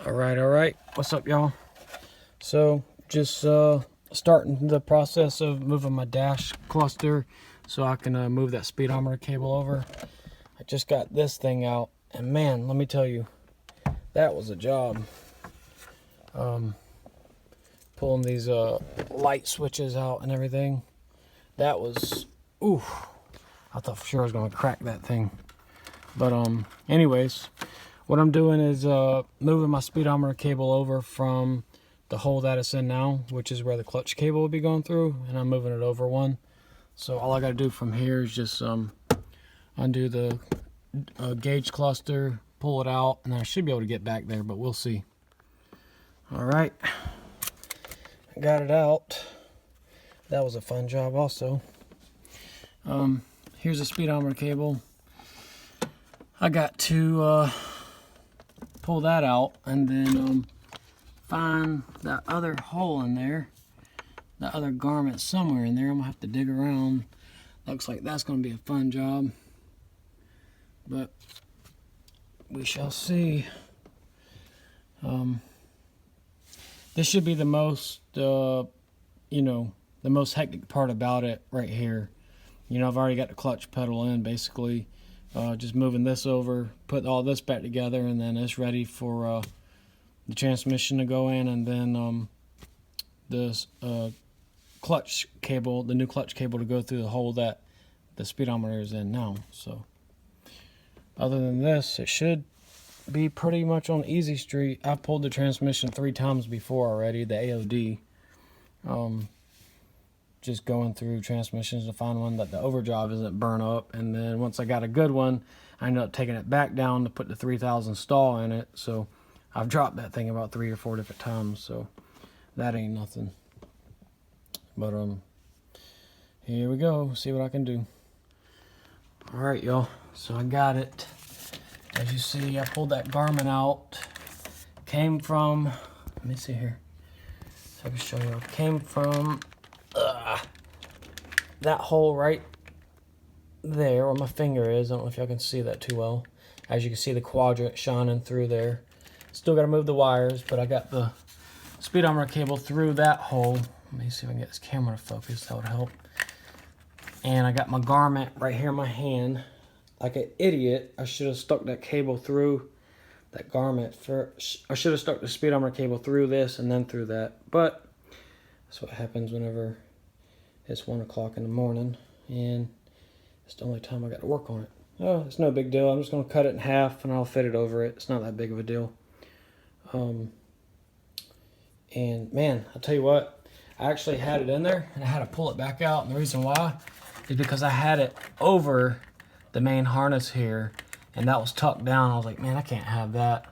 All right. What's up, y'all? So just starting the process of moving my dash cluster so I can move that speedometer cable over. I just got this thing out, and man, let me tell you, that was a job. Pulling these light switches out and everything. That was, ooh, I thought for sure I was gonna crack that thing. But anyways, what I'm doing is moving my speedometer cable over from the hole that it's in now, which is where the clutch cable will be going through, and I'm moving it over one. So all I gotta do from here is just undo the gauge cluster, pull it out, and I should be able to get back there, but we'll see. All right, got it out. That was a fun job also. Here's the speedometer cable. I got to pull that out and then find that other hole in there, that other garment somewhere in there. I'm gonna have to dig around. Looks like that's gonna be a fun job, but we shall see. This should be the most, the most hectic part about it right here. I've already got the clutch pedal in, basically. Just moving this over, put all this back together, and then it's ready for the transmission to go in, and then this clutch cable, the new clutch cable, to go through the hole that the speedometer is in now. So other than this, it should be pretty much on easy street. I've pulled the transmission 3 times before already, the AOD. Just going through transmissions to find one that the overdrive isn't burn up, and then once I got a good one, I ended up taking it back down to put the 3000 stall in it. So I've dropped that thing about 3 or 4 different times, so that ain't nothing. But here we go, see what I can do. All right, y'all, so I got it. As you see, I pulled that garment out. Came from, let me see here, so I can show you. Came from that hole right there where my finger is. I don't know if y'all can see that too well. As you can see, the quadrant shining through there. Still got to move the wires, but I got the speedometer cable through that hole. Let me see if I can get this camera to focus. That would help. And I got my garment right here in my hand. Like an idiot, I should have stuck that cable through that garment first. I should have stuck the speedometer cable through this and then through that. But that's what happens whenever it's 1 o'clock in the morning, and it's the only time I got to work on it. Oh, it's no big deal. I'm just going to cut it in half and I'll fit it over it. It's not that big of a deal. And man, I'll tell you what, I actually had it in there and I had to pull it back out, and the reason why is because I had it over the main harness here, and that was tucked down. I was like, man, I can't have that.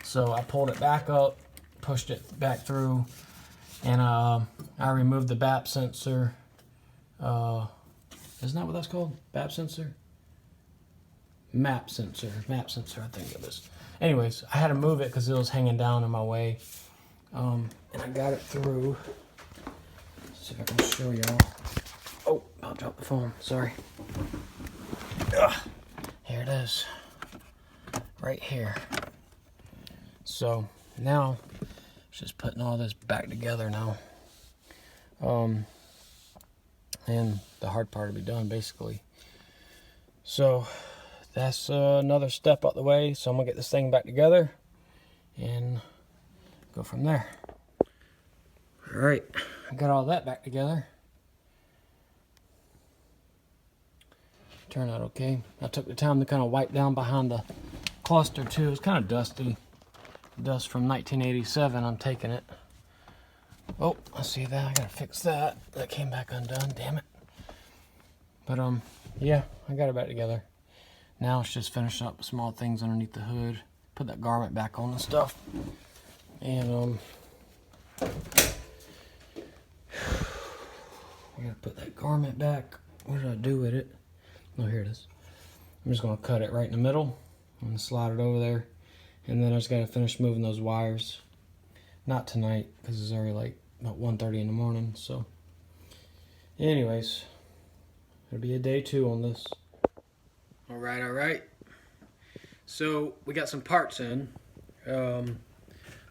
So I pulled it back up, pushed it back through, and I removed the BAP sensor. Isn't that what that's called? BAP sensor? MAP sensor, I think it is. Anyways, I had to move it because it was hanging down in my way. And I got it through. Let's see if I can show y'all. Oh, I'll drop the phone, sorry. Here it is, right here. So now it's just putting all this back together now. And the hard part will be done, basically. So that's another step out the way. So I'm gonna get this thing back together and go from there. All right, I got all that back together. Turned out okay. I took the time to kind of wipe down behind the cluster too. It's kind of dusty. Dust from 1987, I'm taking it. Oh, I see that. I gotta fix that. That came back undone, damn it. But yeah, I got it back together. Now it's just finishing up small things underneath the hood. Put that garment back on and stuff. And I gotta put that garment back. What did I do with it? Oh, here it is. I'm just gonna cut it right in the middle and slide it over there. And then I just gotta finish moving those wires. Not tonight, because it's already like about 1:30 in the morning, so. Anyways, it'll be a day 2 on this. All right. So we got some parts in.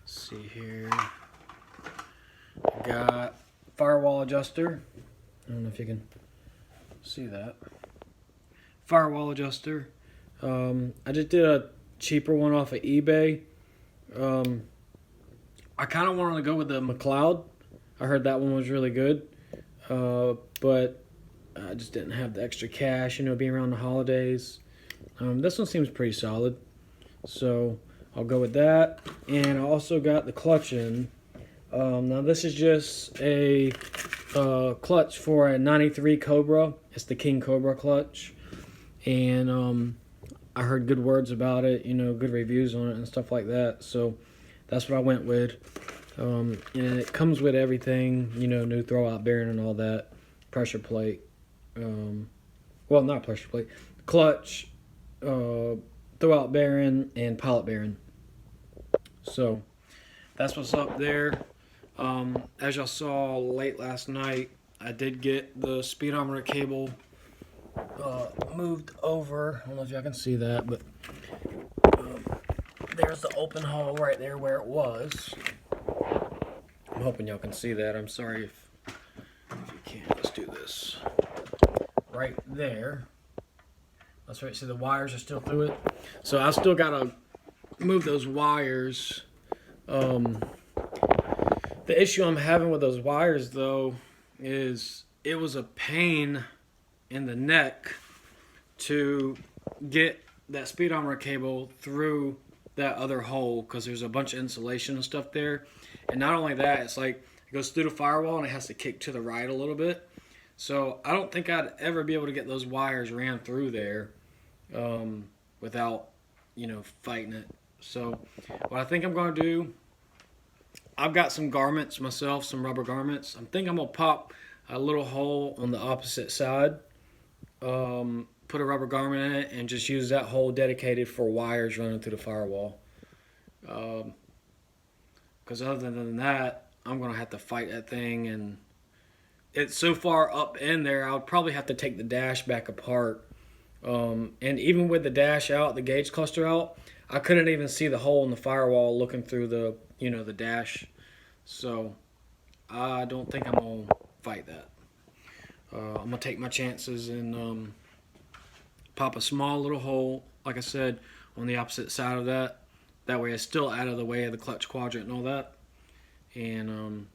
Let's see here. Got firewall adjuster. I don't know if you can see that. Firewall adjuster. I just did a cheaper one off of eBay. I kind of wanted to go with the McLeod. I heard that one was really good. But I just didn't have the extra cash, being around the holidays. This one seems pretty solid. So I'll go with that. And I also got the clutch in. Now this is just a clutch for a 93 Cobra. It's the King Cobra clutch. And I heard good words about it, good reviews on it and stuff like that. So that's what I went with. And it comes with everything, new throwout bearing and all that. Pressure plate. Well, not pressure plate. Clutch, throwout bearing, and pilot bearing. So that's what's up there. As y'all saw late last night, I did get the speedometer cable moved over. I don't know if y'all can see that, but there's the open hole right there where it was. I'm hoping y'all can see that. I'm sorry if you can't. Let's do this. Right there. That's right. See, the wires are still through it. So I've still got to move those wires. The issue I'm having with those wires, though, is it was a pain in the neck to get that speedometer cable through that other hole because there's a bunch of insulation and stuff there. And not only that, it's like it goes through the firewall and it has to kick to the right a little bit. So I don't think I'd ever be able to get those wires ran through there without, fighting it. So what I think I'm going to do, I've got some garments myself, some rubber garments. I'm thinking I'm going to pop a little hole on the opposite side, put a rubber garment in it, and just use that hole dedicated for wires running through the firewall. Because other than that, I'm going to have to fight that thing, and it's so far up in there, I would probably have to take the dash back apart. And even with the dash out, the gauge cluster out, I couldn't even see the hole in the firewall looking through the, the dash. So I don't think I'm going to fight that. I'm going to take my chances and pop a small little hole, like I said, on the opposite side of that. That way it's still out of the way of the clutch quadrant and all that. And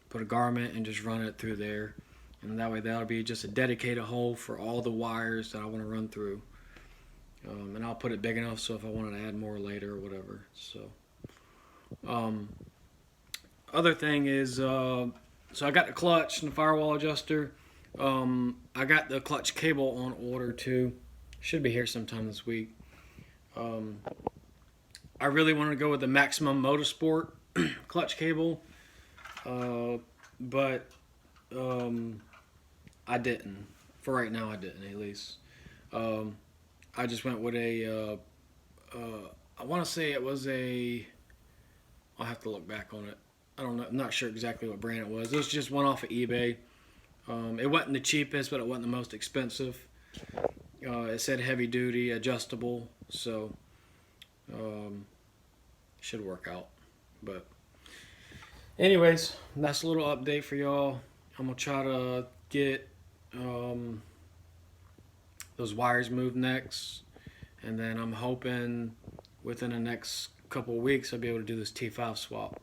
put a garment and just run it through there. And that way that'll be just a dedicated hole for all the wires that I want to run through. And I'll put it big enough so if I wanted to add more later or whatever. So, other thing is, so I got the clutch and the firewall adjuster. I got the clutch cable on order too. Should be here sometime this week. I really wanted to go with the Maximum Motorsport clutch cable, but I didn't. For right now, I didn't, at least. I just went with a, I want to say it was a, I'll have to look back on it. I don't know. I'm not sure exactly what brand it was. It was just one off of eBay. It wasn't the cheapest, but it wasn't the most expensive. It said heavy duty, adjustable, so should work out. But anyways, that's a little update for y'all. I'm gonna try to get those wires moved next, and then I'm hoping within the next couple of weeks I'll be able to do this T5 swap.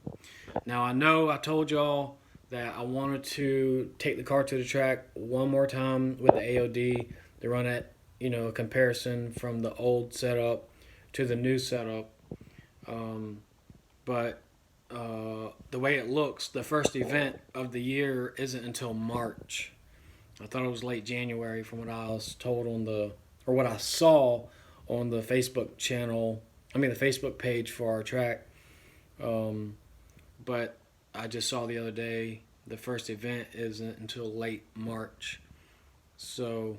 Now I know I told y'all that I wanted to take the car to the track one more time with the AOD to run it, a comparison from the old setup to the new setup. But the way it looks, the first event of the year isn't until March. I thought it was late January from what I was told or what I saw on the Facebook channel. The Facebook page for our track. But I just saw the other day the first event isn't until late March. So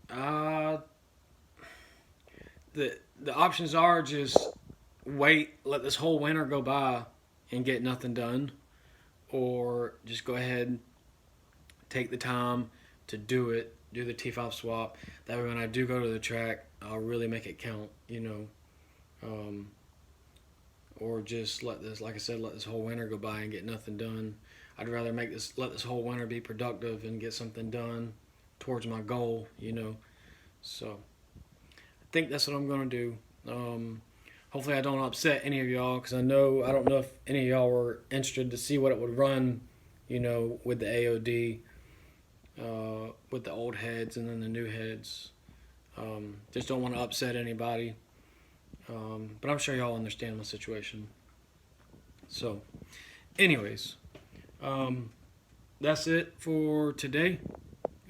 the options are just wait, let this whole winter go by and get nothing done, or just go ahead, take the time to do it, do the T5 swap. That way when I do go to the track, I'll really make it count, or just let this, like I said, let this whole winter go by and get nothing done. I'd rather let this whole winter be productive and get something done towards my goal, you know. So I think that's what I'm gonna do. Hopefully I don't upset any of y'all, because I don't know if any of y'all were interested to see what it would run, you know, with the AOD, with the old heads and then the new heads. Just don't want to upset anybody. But I'm sure y'all understand my situation. So, anyways, that's it for today.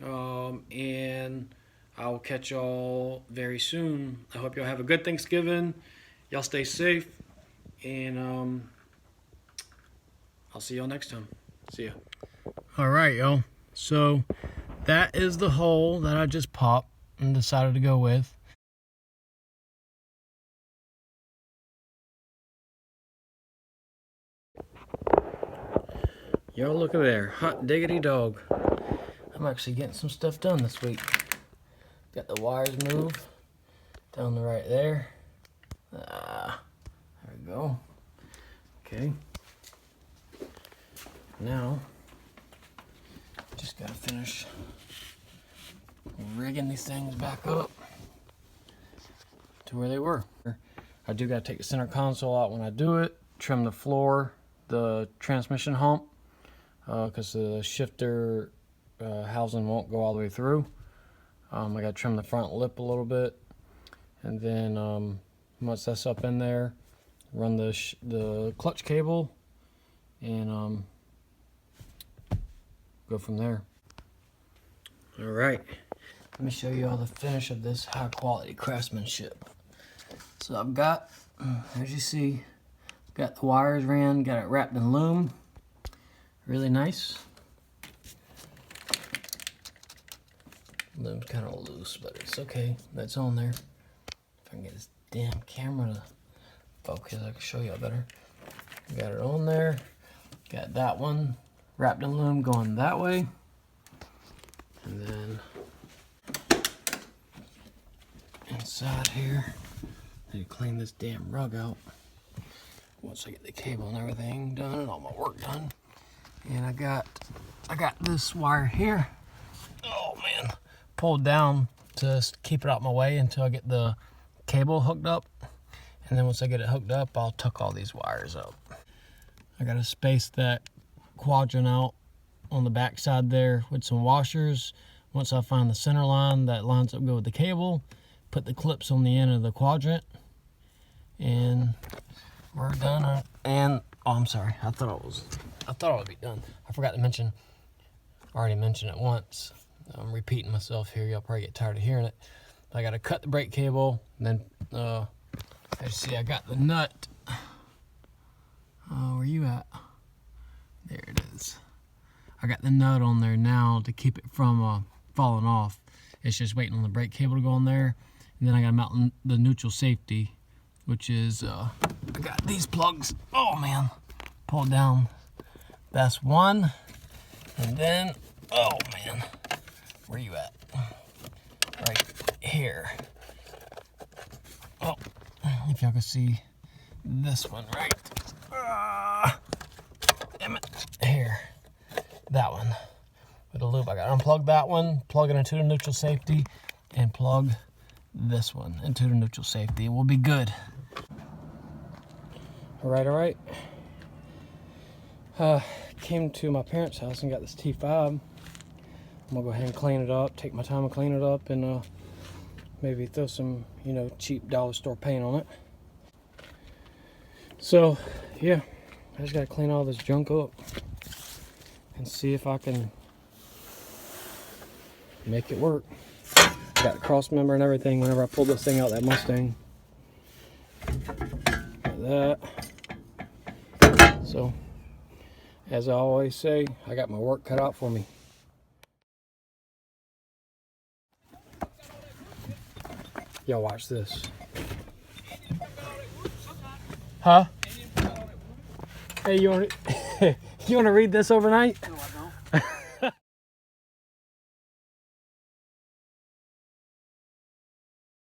And I will catch y'all very soon. I hope y'all have a good Thanksgiving. Y'all stay safe. And I'll see y'all next time. See ya. Alright, y'all. So, that is the hole that I just popped and decided to go with. Y'all look at there, hot diggity dog. I'm actually getting some stuff done this week. Got the wires moved down the right there. There we go. Okay. Now, just gotta finish rigging these things back up to where they were. I do gotta take the center console out when I do it, trim the floor, the transmission hump, because the shifter housing won't go all the way through. I gotta trim the front lip a little bit, and then once that's up in there, run the clutch cable and go from there. All right, let me show you all the finish of this high quality craftsmanship. So I've got, as you see, got the wires ran, got it wrapped in loom. Really nice. Loom's kind of loose, but it's okay. That's on there. If I can get this damn camera to focus, I can show y'all better. Got it on there. Got that one wrapped in loom going that way. And then inside here, I need to clean this damn rug out once I get the cable and everything done and all my work done. And I got this wire here, oh man, pulled down to keep it out my way until I get the cable hooked up. And then once I get it hooked up, I'll tuck all these wires up. I gotta space that quadrant out on the back side there with some washers. Once I find the center line that lines up good with the cable, put the clips on the end of the quadrant, and we're done. And oh, I'm sorry, I thought it would be done. I forgot to mention, I already mentioned it once. I'm repeating myself here. Y'all probably get tired of hearing it. I got to cut the brake cable, and then, as you see, I got the nut. Where you at? There it is. I got the nut on there now to keep it from falling off. It's just waiting on the brake cable to go on there. And then I got to mount the neutral safety, which is, I got these plugs. Oh man, pulled down. That's one. And then, oh man, where you at? Right here. Oh, if y'all can see this one, right? Damn it. Here. That one. With a loop. I got to unplug that one, plug it into the neutral safety, and plug this one into the neutral safety. We'll be good. Alright. Came to my parents' house and got this T5. I'm gonna go ahead and clean it up, take my time and clean it up, and maybe throw some, cheap dollar store paint on it. So, yeah, I just gotta clean all this junk up and see if I can make it work. Got the cross member and everything whenever I pulled this thing out, that Mustang. Like that. So, as I always say, I got my work cut out for me. Y'all watch this. Huh? Hey, you want to read this overnight?